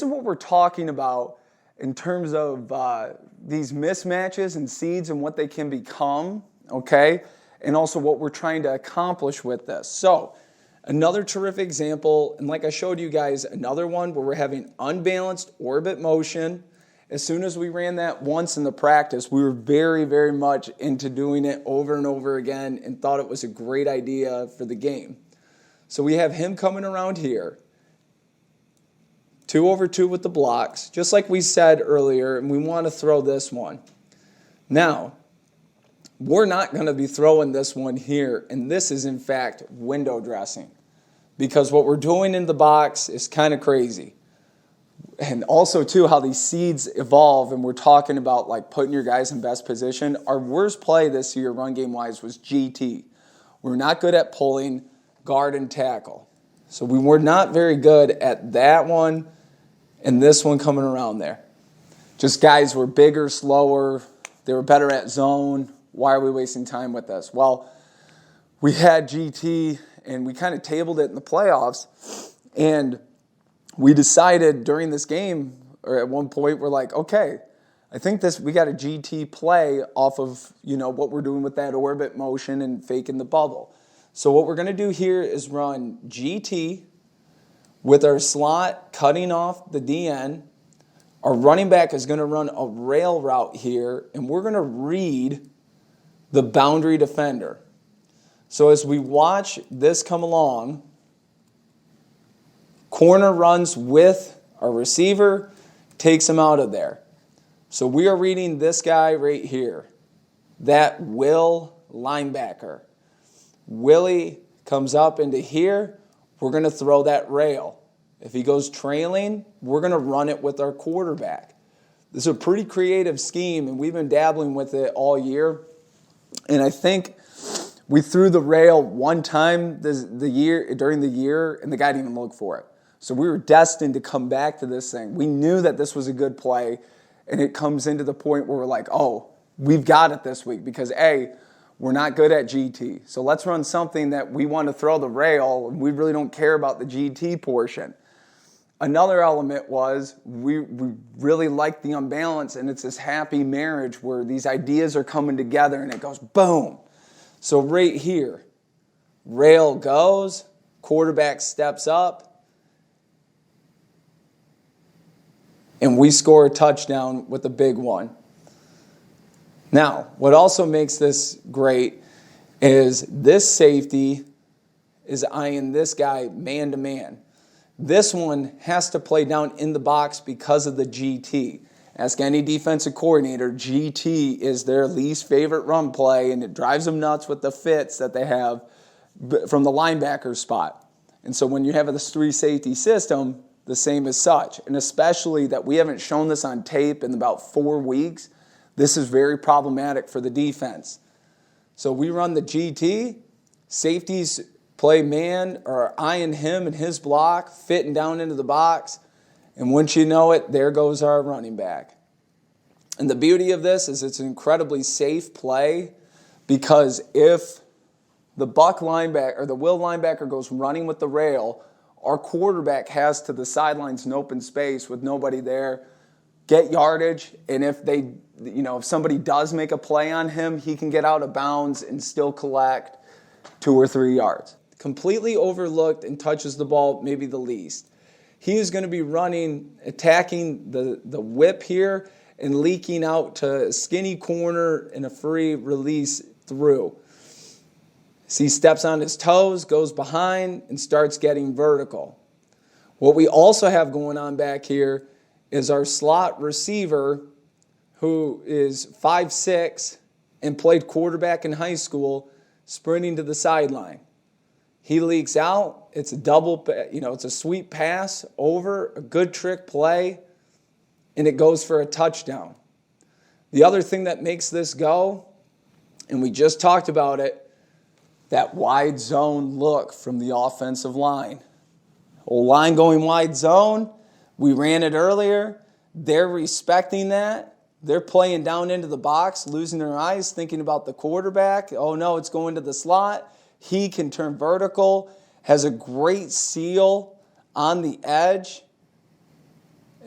this is what we're talking about in terms of these mismatches and seeds and what they can become, okay? And also what we're trying to accomplish with this. So another terrific example, and like I showed you guys, another one where we're having unbalanced orbit motion. As soon as we ran that once in the practice, we were very, very much into doing it over and over again and thought it was a great idea for the game. So we have him coming around here. 2/2 with the blocks, just like we said earlier, and we want to throw this one. Now, we're not going to be throwing this one here, and this is, in fact, window dressing, because what we're doing in the box is kind of crazy. And also, too, how these seeds evolve, and we're talking about like putting your guys in best position. Our worst play this year, run game-wise, was GT. We're not good at pulling guard and tackle. So we were not very good at that one and this one coming around there. Just guys were bigger, slower. They were better at zone. Why are we wasting time with this? Well, we had GT, and we kind of tabled it in the playoffs, and we decided during this game, or at one point, we're like, okay, I think we got a GT play off of, what we're doing with that orbit motion and faking the bubble. So what we're going to do here is run GT with our slot cutting off the DN. Our running back is going to run a rail route here, and we're going to read the boundary defender. So as we watch this come along, corner runs with our receiver, takes him out of there. So we are reading this guy right here, that Will linebacker. Willie comes up into here, we're going to throw that rail. If he goes trailing, we're going to run it with our quarterback. This is a pretty creative scheme, and we've been dabbling with it all year. And I think we threw the rail one time during the year, and the guy didn't even look for it. So we were destined to come back to this thing. We knew that this was a good play, and it comes into the point where we're like, oh, we've got it this week because, A, we're not good at GT. So let's run something that we want to throw the rail, and we really don't care about the GT portion. Another element was we really like the unbalance, and it's this happy marriage where these ideas are coming together, and it goes boom. So right here, rail goes, quarterback steps up, and we score a touchdown with a big one. Now, what also makes this great is this safety is eyeing this guy man-to-man. This one has to play down in the box because of the GT. Ask any defensive coordinator, GT is their least favorite run play, and it drives them nuts with the fits that they have from the linebacker spot. And so when you have this three-safety system, the same as such. And especially that we haven't shown this on tape in about 4 weeks, this is very problematic for the defense. So we run the GT, safeties play man or eyeing him and his block, fitting down into the box, and once you know it, there goes our running back. And the beauty of this is it's an incredibly safe play because if the Buck linebacker or the Will linebacker goes running with the rail, our quarterback has to the sidelines in open space with nobody there, get yardage, and if somebody does make a play on him, he can get out of bounds and still collect 2 or 3 yards. Completely overlooked and touches the ball maybe the least. He is going to be running, attacking the whip here and leaking out to a skinny corner and a free release through. So he steps on his toes, goes behind, and starts getting vertical. What we also have going on back here is our slot receiver, who is 5'6", and played quarterback in high school, sprinting to the sideline. He leaks out. It's a it's a sweep pass over, a good trick play, and it goes for a touchdown. The other thing that makes this go, and we just talked about it, that wide zone look from the offensive line. Whole line going wide zone. We ran it earlier. They're respecting that. They're playing down into the box, losing their eyes, thinking about the quarterback. Oh, no, it's going to the slot. He can turn vertical, has a great seal on the edge.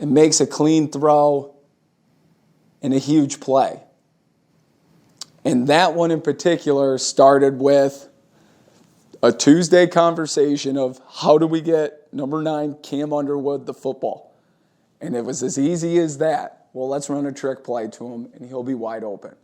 and makes a clean throw and a huge play. And that one in particular started with a Tuesday conversation of how do we get number 9, Cam Underwood, the football? And it was as easy as that. Well, let's run a trick play to him, and he'll be wide open.